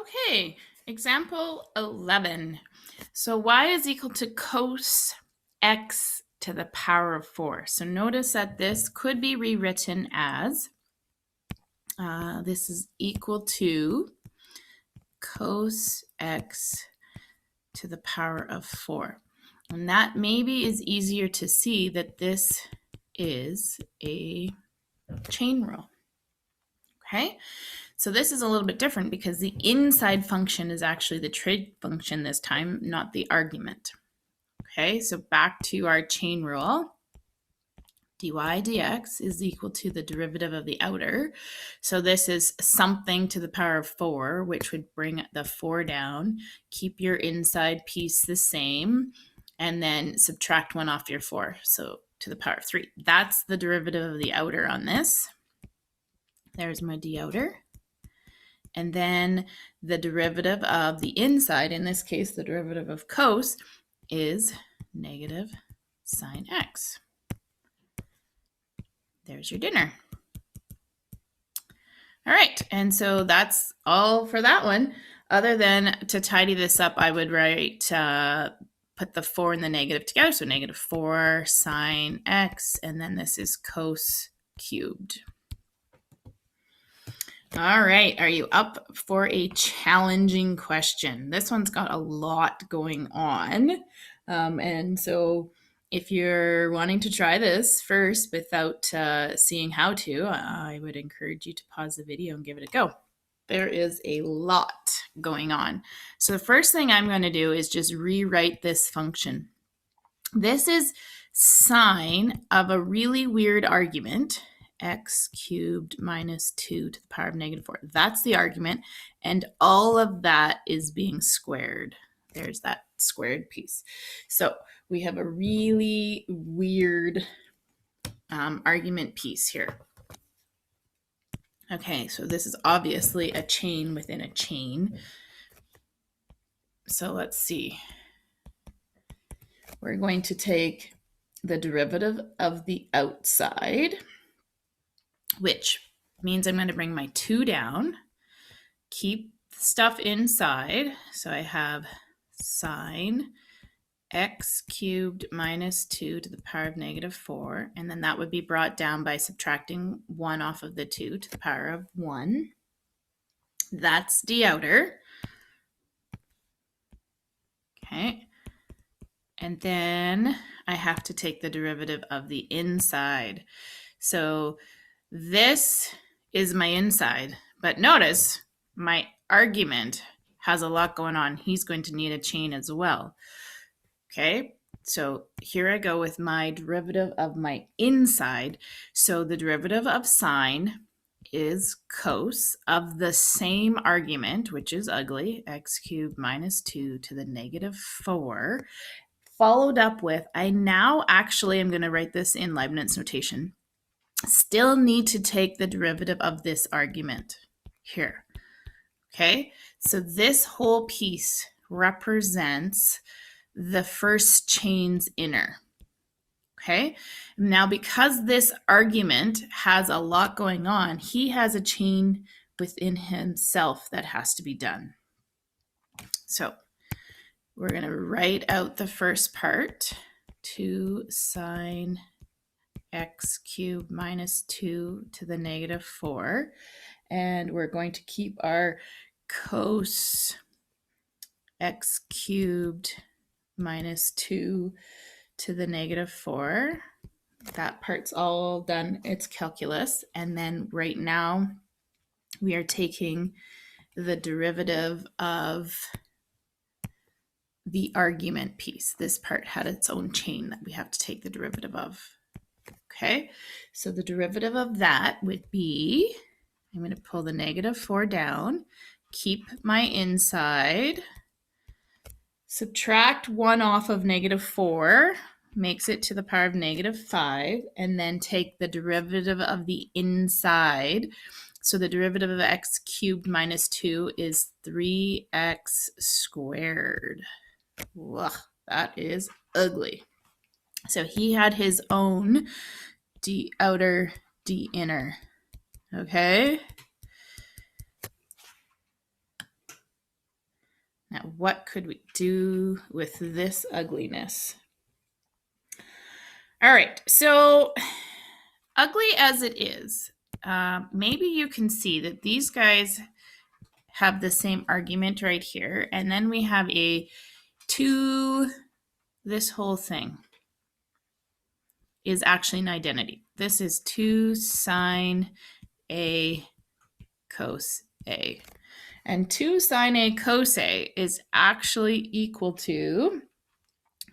Okay, example 11. So y is equal to cos x to the power of 4. So notice that this could be rewritten as, this is equal to cos x to the power of 4. And that maybe is easier to see that this is a chain rule. Okay, so this is a little bit different because the inside function is actually the trig function this time, not the argument. Okay, so back to our chain rule. dy dx is equal to the derivative of the outer. So this is something to the power of 4, which would bring the 4 down. Keep your inside piece the same, and then subtract 1 off your 4. So to the power of 3. That's the derivative of the outer on this. There's my d outer. And then the derivative of the inside, in this case, the derivative of cos, is negative sine x. There's your dinner. All right, and so that's all for that one. Other than to tidy this up, I would write, put the 4 and the negative together, so negative 4 sine x, and then this is cos cubed. All right, are you up for a challenging question? This one's got a lot going on. And so if you're wanting to try this first without seeing how to, I would encourage you to pause the video and give it a go. There is a lot going on. So the first thing I'm going to do is just rewrite this function. This is sine of a really weird argument, x cubed minus 2 to the power of negative 4. That's the argument, and all of that is being squared. There's that squared piece. So we have a really weird argument piece here. Okay, so this is obviously a chain within a chain. So let's see. We're going to take the derivative of the outside, which means I'm going to bring my 2 down, keep stuff inside. So I have sine x cubed minus 2 to the power of negative 4. And then that would be brought down by subtracting 1 off of the 2 to the power of 1. That's d outer. Okay. And then I have to take the derivative of the inside. So this is my inside, but notice my argument has a lot going on. He's going to need a chain as well. Okay, so here I go with my derivative of my inside. So the derivative of sine is cos of the same argument, which is ugly, x cubed minus 2 to the negative 4, followed up with, I now actually am going to write this in Leibniz notation, still need to take the derivative of this argument here. Okay, so this whole piece represents the first chain's inner. Okay, now because this argument has a lot going on, he has a chain within himself that has to be done. So we're going to write out the first part, 2 sine x cubed minus 2 to the negative 4. And we're going to keep our cos x cubed minus 2 to the negative 4. That part's all done. It's calculus. And then right now we are taking the derivative of the argument piece. This part had its own chain that we have to take the derivative of. Okay, so the derivative of that would be, I'm going to pull the negative 4 down, keep my inside, subtract 1 off of negative 4, makes it to the power of negative 5, and then take the derivative of the inside. So the derivative of x cubed minus 2 is 3x squared. Ugh, that is ugly. So he had his own d outer, d inner. Okay. what could we do with this ugliness? All right, so ugly as it is, maybe you can see that these guys have the same argument right here. And then we have a 2, this whole thing is actually an identity. This is 2 sine A cos A. And 2 sine A cos A is actually equal to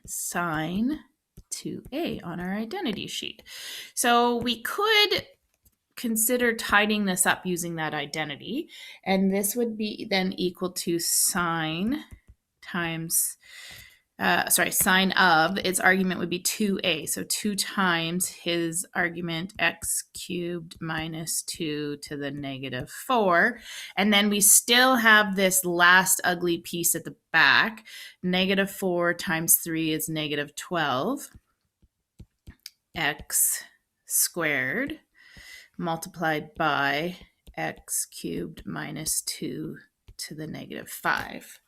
sine 2A on our identity sheet. So we could consider tidying this up using that identity. And this would be then equal to sine times, sine of, its argument would be 2a. So 2 times his argument, x cubed minus 2 to the negative 4. And then we still have this last ugly piece at the back. Negative 4 times 3 is negative 12. X squared multiplied by x cubed minus 2 to the negative 5.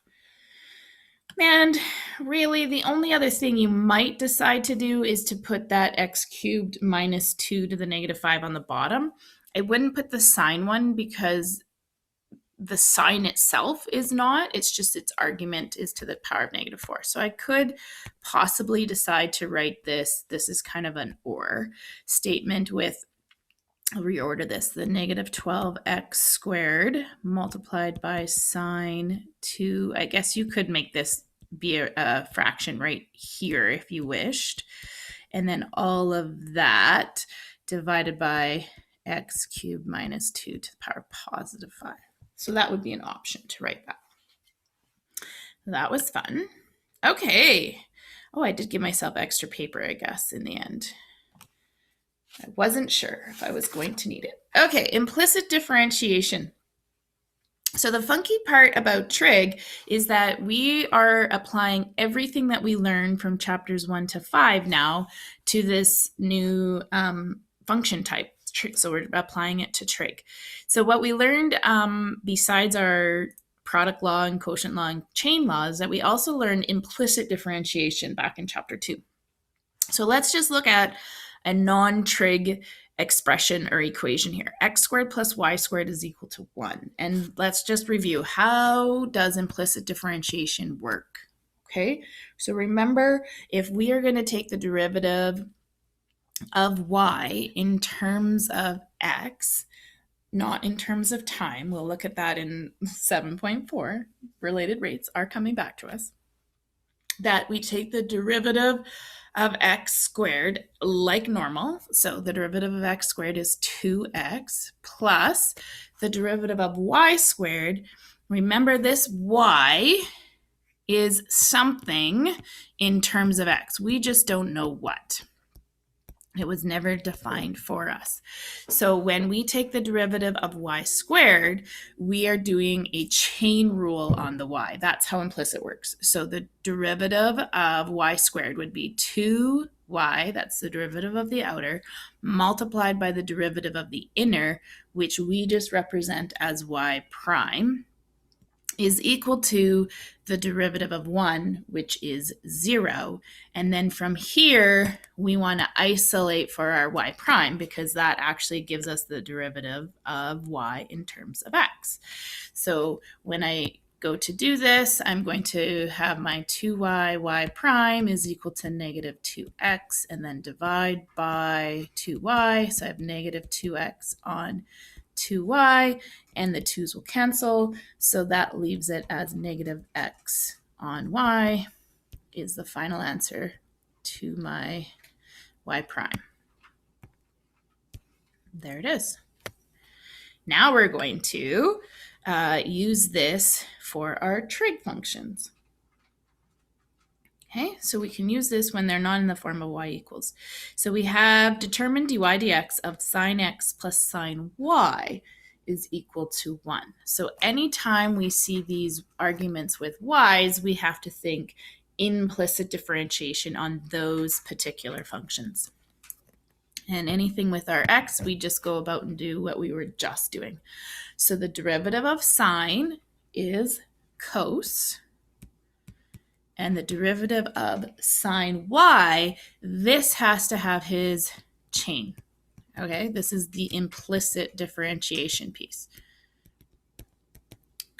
And really, the only other thing you might decide to do is to put that x cubed minus 2 to the negative 5 on the bottom. I wouldn't put the sine one because the sign itself is not. It's just its argument is to the power of negative 4. So I could possibly decide to write this. This is kind of an or statement with, I'll reorder this, the negative 12x squared multiplied by sine 2. I guess you could make this be a fraction right here if you wished. And then all of that divided by x cubed minus 2 to the power of positive 5. So that would be an option to write that. That was fun. Okay. Oh, I did give myself extra paper, I guess, in the end. I wasn't sure if I was going to need it. Okay, implicit differentiation. So the funky part about trig is that we are applying everything that we learned from chapters 1 to 5 now to this new function type. So we're applying it to trig. So what we learned besides our product law and quotient law and chain law is that we also learned implicit differentiation back in chapter 2. So let's just look at a non-trig expression or equation here. X squared plus y squared is equal to 1. And let's just review, how does implicit differentiation work? Okay, so remember, if we are going to take the derivative of y in terms of x, not in terms of time, we'll look at that in 7.4, related rates are coming back to us, that we take the derivative of x squared like normal. So the derivative of x squared is 2x plus the derivative of y squared. Remember, this y is something in terms of x. We just don't know what. It was never defined for us. So when we take the derivative of y squared, we are doing a chain rule on the y. That's how implicit works. So the derivative of y squared would be 2y, that's the derivative of the outer, multiplied by the derivative of the inner, which we just represent as y prime, is equal to the derivative of 1, which is 0. And then from here, we want to isolate for our y prime because that actually gives us the derivative of y in terms of x. So when I go to do this, I'm going to have my 2y y prime is equal to negative 2x and then divide by 2y. So I have negative 2x on 2y, and the 2's will cancel, so that leaves it as negative x on y is the final answer to my y prime. There it is. Now we're going to use this for our trig functions. Okay, so we can use this when they're not in the form of y equals. So we have determined dy dx of sine x plus sine y is equal to 1. So anytime we see these arguments with y's, we have to think implicit differentiation on those particular functions. And anything with our x, we just go about and do what we were just doing. So the derivative of sine is cos. and the derivative of sine y, this has to have his chain. Okay, this is the implicit differentiation piece.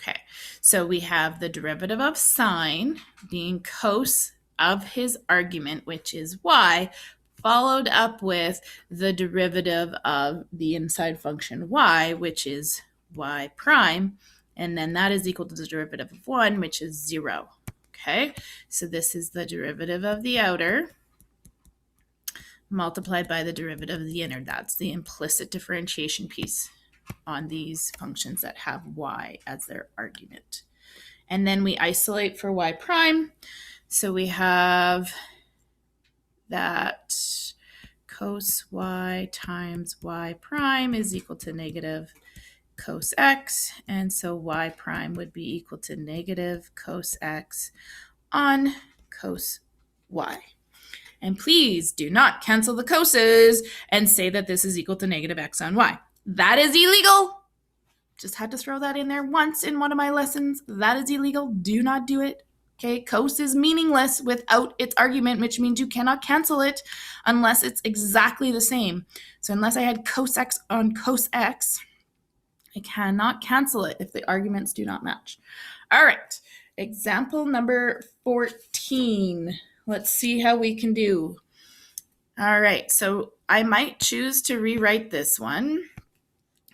Okay, so we have the derivative of sine being cos of his argument, which is y, followed up with the derivative of the inside function y, which is y prime, and then that is equal to the derivative of 1, which is 0. Okay, so this is the derivative of the outer multiplied by the derivative of the inner. That's the implicit differentiation piece on these functions that have y as their argument. And then we isolate for y prime. So we have that cos y times y prime is equal to negative cos x. And so y prime would be equal to negative cos x on cos y. And please do not cancel the coses and say that this is equal to negative x on y. That is illegal. Just had to throw that in there once in one of my lessons. That is illegal. Do not do it. Okay, cos is meaningless without its argument, which means you cannot cancel it unless it's exactly the same. So unless I had cos x on cos x, I cannot cancel it if the arguments do not match. All right, example number 14. Let's see how we can do. All right, so I might choose to rewrite this one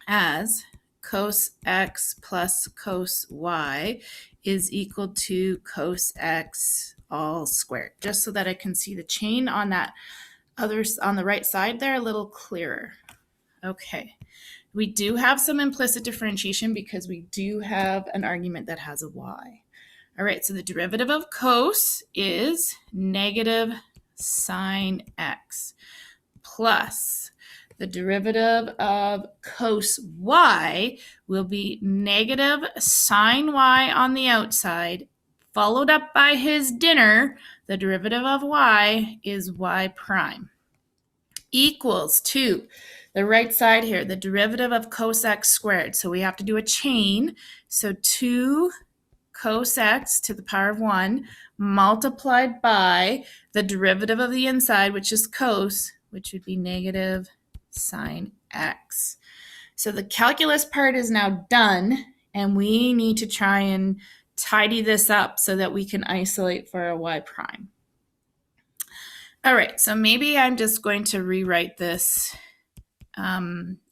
as cos x plus cos y is equal to cos x all squared, just so that I can see the chain on that other on the right side there a little clearer. Okay, we do have some implicit differentiation because we do have an argument that has a y. All right, so the derivative of cos is negative sine x plus the derivative of cos y will be negative sine y on the outside, followed up by his dinner. The derivative of y is y prime, equals to the right side here, the derivative of cos x squared. So we have to do a chain. So 2 cos x to the power of 1 multiplied by the derivative of the inside, which is cos, which would be negative sine x. So the calculus part is now done, and we need to try and tidy this up so that we can isolate for a y prime. All right, so maybe I'm just going to rewrite this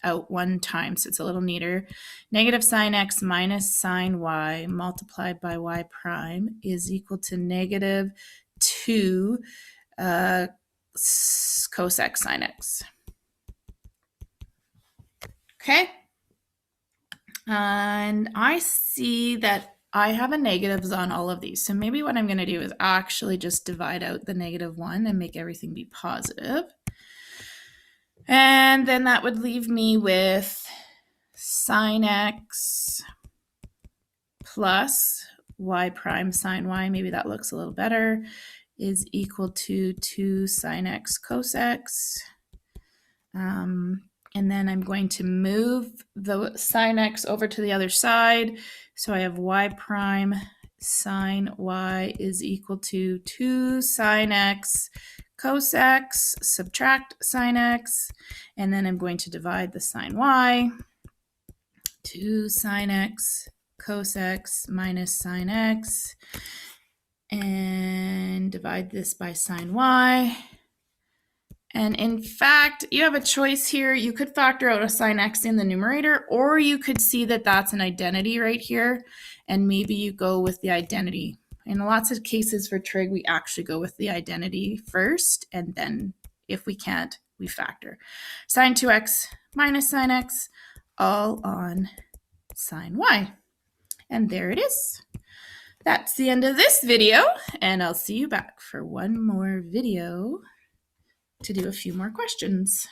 out one time so it's a little neater. Negative sine x minus sine y multiplied by y prime is equal to negative 2 cos x sine x. Okay, and I see that I have a negatives on all of these. So maybe what I'm going to do is actually just divide out the negative 1 and make everything be positive. And then that would leave me with sine x plus y prime sine y, maybe that looks a little better, is equal to 2 sine x cos x. And then I'm going to move the sine x over to the other side. So I have y prime sine y is equal to 2 sine x cos x, subtract sine x, and then I'm going to divide the sine y. 2 sine x cos x minus sine x, and divide this by sine y. And in fact, you have a choice here. You could factor out a sine x in the numerator, or you could see that that's an identity right here, and maybe you go with the identity. In lots of cases for trig, we actually go with the identity first, and then if we can't, we factor. Sine 2x minus sine x, all on sine y. And there it is. That's the end of this video, and I'll see you back for one more video to do a few more questions.